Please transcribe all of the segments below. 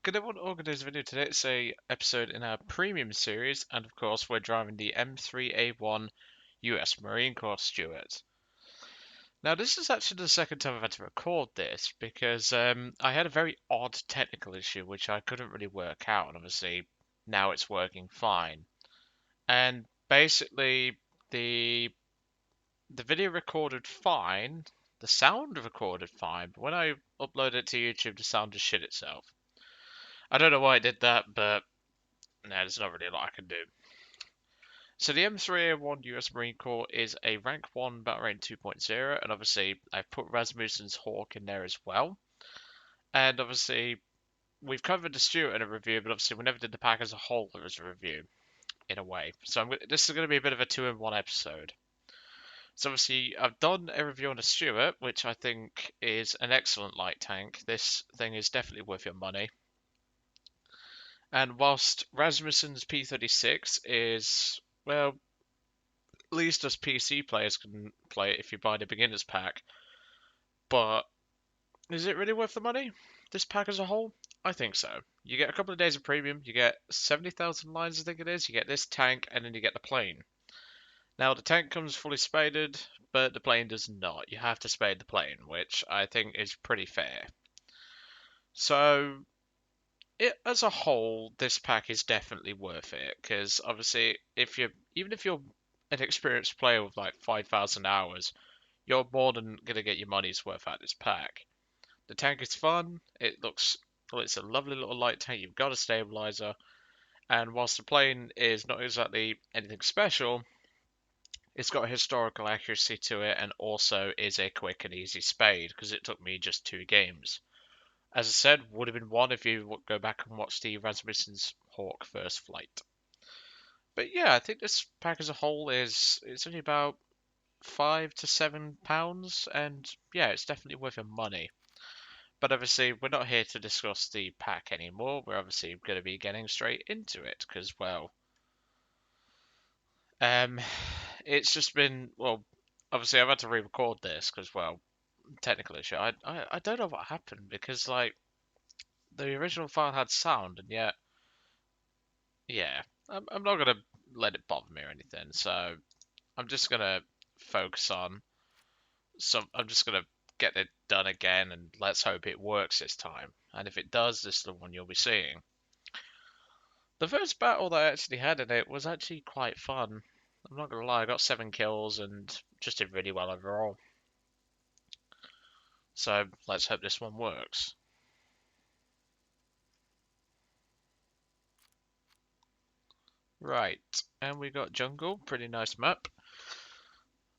Good everyone, organize a video today. It's a episode in our premium series, and of course we're driving the M3A1 US Marine Corps Stuart. Now this is actually the second time I've had to record this because I had a very odd technical issue which I couldn't really work out, and obviously now it's working fine. And basically the the video recorded fine, the sound recorded fine, but when I uploaded it to YouTube, the sound just shit itself. I don't know why I did that, but no, there's not really a lot I can do. So the M3A1 US Marine Corps is a rank 1 battle rating 2.0, and obviously I've put Rasmussen's Hawk in there as well. And obviously we've covered the Stuart in a review, but obviously we never did the pack as a whole as a review, in a way. So this is going to be a bit of a 2-in-1 episode. So obviously I've done a review on the Stuart, which I think is an excellent light tank. This thing is definitely worth your money. And whilst Rasmussen's P36 is, well, at least us PC players can play it if you buy the beginner's pack. But is it really worth the money? This pack as a whole? I think so. You get a couple of days of premium, you get 70,000 lines, I think it is, you get this tank, and then you get the plane. Now, the tank comes fully spaded, but the plane does not. You have to spade the plane, which I think is pretty fair. So, as a whole, this pack is definitely worth it, because obviously, even if you're an experienced player with like 5,000 hours, you're more than gonna get your money's worth out of this pack. The tank is fun. It's a lovely little light tank. You've got a stabilizer, and whilst the plane is not exactly anything special, it's got a historical accuracy to it, and also is a quick and easy spade because it took me just 2 games. As I said, would have been one if you go back and watch the Rasmussen's Hawk first flight. But yeah, I think this pack as a whole it's only about £5 to £7, and yeah, it's definitely worth your money. But obviously, we're not here to discuss the pack anymore. We're obviously going to be getting straight into it because, well, um, it's just been, well, obviously I've had to re-record this because, well, technical issue. I don't know what happened because, like, the original file had sound, and yet, yeah, I'm not gonna let it bother me or anything. So I'm just gonna focus on some. I'm just gonna get it done again, and let's hope it works this time. And if it does, this is the one you'll be seeing. The first battle that I actually had in it was actually quite fun. I'm not gonna lie, I got 7 kills and just did really well overall. So let's hope this one works. Right, and we got jungle, pretty nice map.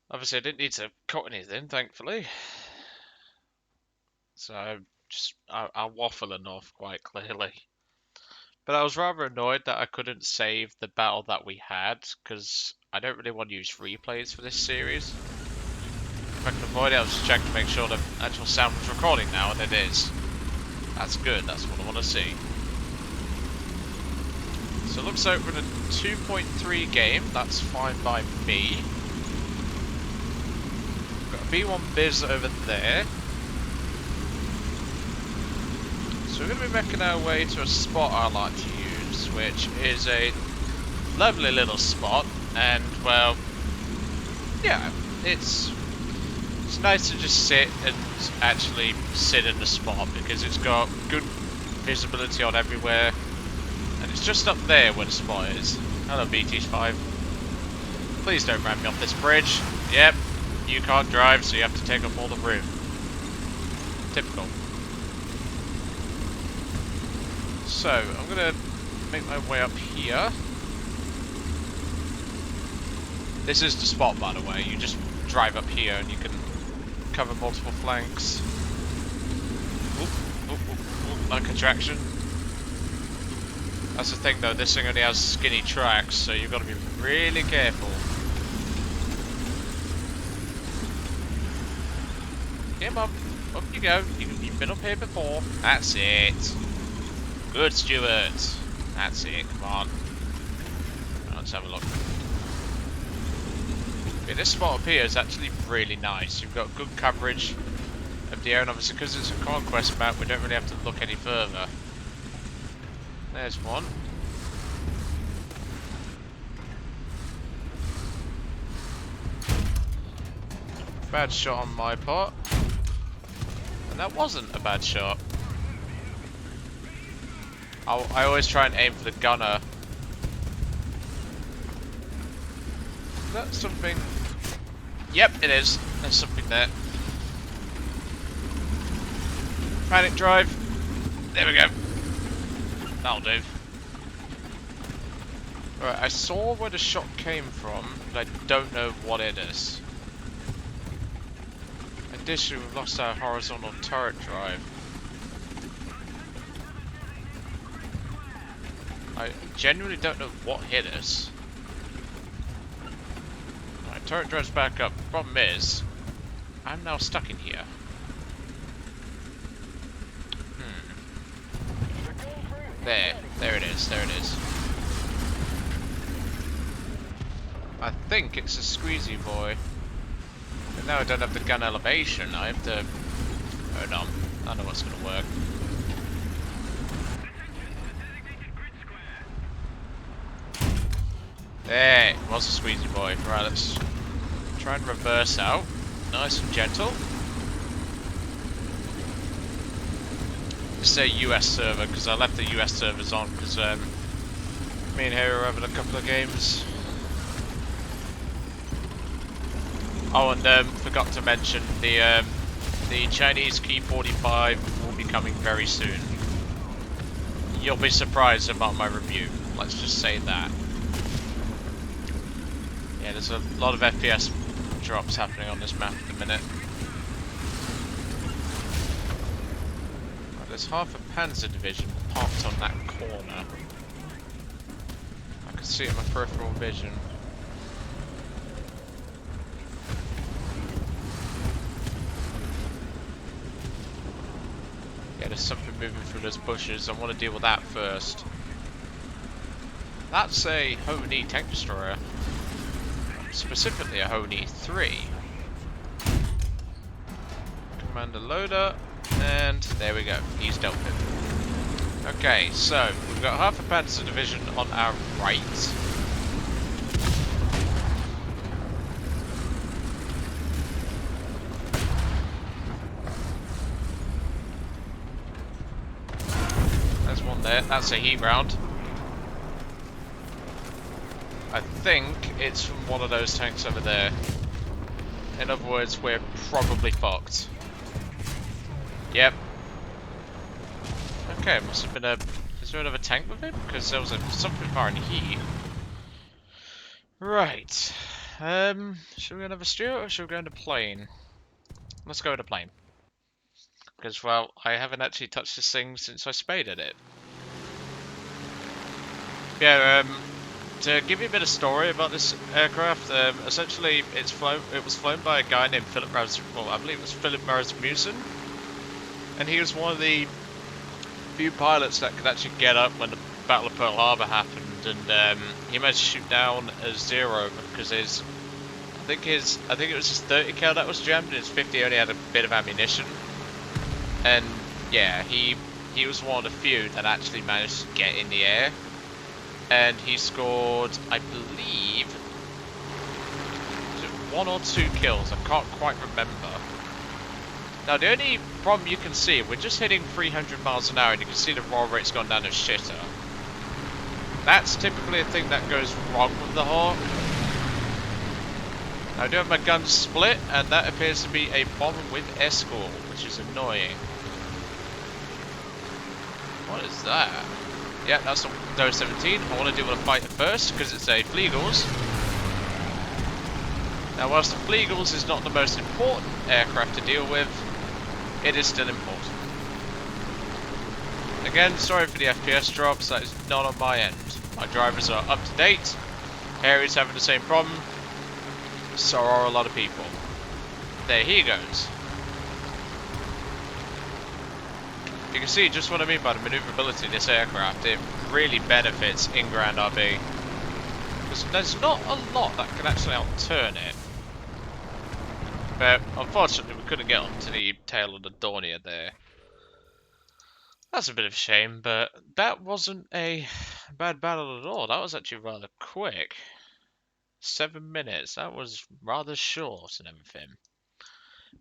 Obviously I didn't need to cut anything, thankfully. So I'll waffle enough quite clearly. But I was rather annoyed that I couldn't save the battle that we had, because I don't really want to use replays for this series. If I can avoid it, I was just checking to make sure the actual sound was recording now, and it is. That's good, that's what I want to see. So it looks like we're in a 2.3 game, that's fine by me. We've got a B1 Biz over there. So we're going to be making our way to a spot I like to use, which is a lovely little spot, and well, yeah, it's nice to just sit and actually sit in the spot because it's got good visibility on everywhere, and it's just up there where the spot is. Hello BT5. Please don't ram me off this bridge. Yep, you can't drive, so you have to take up all the room. Typical. So, I'm going to make my way up here. This is the spot, by the way. You just drive up here and you can cover multiple flanks. Oop, oop, oop, oop, like a traction. That's the thing though, this thing only has skinny tracks, so you've got to be really careful. Come on, up you go. You've been up here before. That's it. Good, Stuart. That's it, come on. Let's have a look. Okay, this spot up here is actually really nice. You've got good coverage of the air, and obviously because it's a conquest map, we don't really have to look any further. There's one. Bad shot on my part. And that wasn't a bad shot. I always try and aim for the gunner. Is that something? Yep, it is. There's something there. Panic drive. There we go. That'll do. Right, I saw where the shot came from, but I don't know what it is. Additionally, we've lost our horizontal turret drive. I genuinely don't know what hit us. Alright, turret drive's back up. Problem is, I'm now stuck in here. There it is, there it is. I think it's a squeezy boy. But now I don't have the gun elevation, I have to... Hold on, I know what's gonna work. There, it was a squeezy boy. Right, let's try and reverse out. Nice and gentle. This is a US server, because I left the US servers on, because me and Harry were having a couple of games. Oh, and forgot to mention, the Chinese Key 45 will be coming very soon. You'll be surprised about my review, let's just say that. Yeah, there's a lot of FPS drops happening on this map at the minute. Right, there's half a Panzer division parked on that corner. I can see it in my peripheral vision. Yeah, there's something moving through those bushes. I want to deal with that first. That's a Ho-Ne tank destroyer. Specifically a Ho-Ne 3. Commander loader, and there we go. He's dealt with. Okay, so we've got half a Panzer division on our right. There's one there. That's a heat round. I think it's from one of those tanks over there. In other words, we're probably fucked. Yep. Okay, must have been a... Is there another tank with him? Because there was something firing heat. Right. Should we go another Stuart or should we go into plane? Let's go into plane. Because, well, I haven't actually touched this thing since I spaded it. Yeah, to give you a bit of story about this aircraft, essentially it was flown by a guy named I believe it was Philip Rasmussen, and he was one of the few pilots that could actually get up when the Battle of Pearl Harbor happened, and he managed to shoot down a Zero because I think it was his 30 cal that was jammed, and his 50 only had a bit of ammunition, and yeah, he was one of the few that actually managed to get in the air. And he scored, I believe, was it 1 or 2 kills? I can't quite remember. Now the only problem you can see, we're just hitting 300 miles an hour and you can see the roll rate's gone down a shitter. That's typically a thing that goes wrong with the Hawk. Now I do have my guns split, and that appears to be a bomber with escort, which is annoying. What is that? Yeah, that's the Doe 17. I want to deal with a fighter first because it's a Fliegels. Now, whilst the Fliegels is not the most important aircraft to deal with, it is still important. Again, sorry for the FPS drops, that is not on my end. My drivers are up to date. Harry's having the same problem. So are a lot of people. There he goes. You can see just what I mean by the maneuverability of this aircraft. It really benefits in Grand RB. Because there's not a lot that can actually outturn it. But unfortunately we couldn't get onto the tail of the Dornier there. That's a bit of a shame, but that wasn't a bad battle at all. That was actually rather quick. 7 minutes. That was rather short and everything.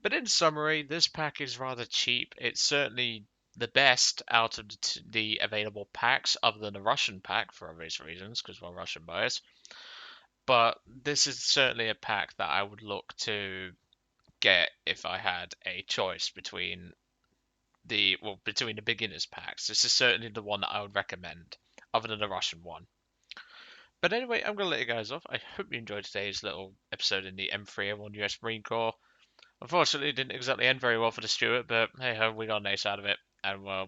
But in summary, this pack is rather cheap. It's certainly the best out of the available packs, other than the Russian pack for obvious reasons, because we're Russian bias. But this is certainly a pack that I would look to get if I had a choice between the beginners packs. This is certainly the one that I would recommend, other than the Russian one. But anyway, I'm gonna let you guys off. I hope you enjoyed today's little episode in the M3A1 US Marine Corps. Unfortunately, it didn't exactly end very well for the Stuart, but hey ho, we got an ace out of it. And well,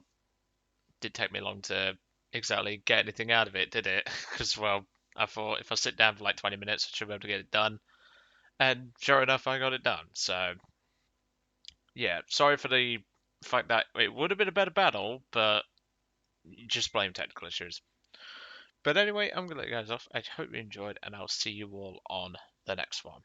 did take me long to exactly get anything out of it, did it? Because well, I thought if I sit down for like 20 minutes, I should be able to get it done. And sure enough, I got it done. So yeah, sorry for the fact that it would have been a better battle, but just blame technical issues. But anyway, I'm gonna let you guys off. I hope you enjoyed, and I'll see you all on the next one.